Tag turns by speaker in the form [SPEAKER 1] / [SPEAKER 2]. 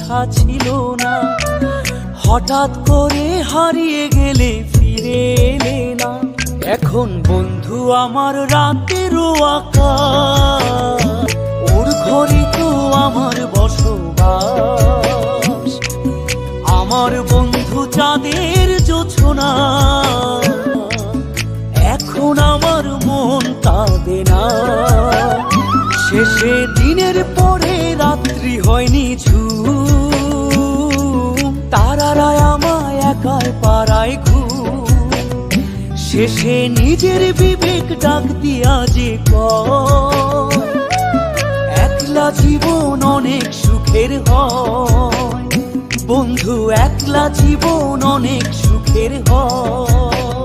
[SPEAKER 1] কথা ছিল না, হঠাৎ করে হারিয়ে গেলে ফিরে এলে না। এখন বন্ধু আমার রাতেরও আকাশ, ওর ঘরে তো আমার বসবাস। আমার বন্ধু চাঁদের জোছনা, এখন আমার মন কাঁদে না। শেষে দিনের পরে রাত্রি হয়নি ঝুম, তারারা আমায় একাই পাড়ায় ঘুম। শেষে নিজের বিবেক ডাক দিয়া যে কয়, একলা জীবন অনেক সুখের হয় বন্ধু, একলা জীবন অনেক সুখের হয়।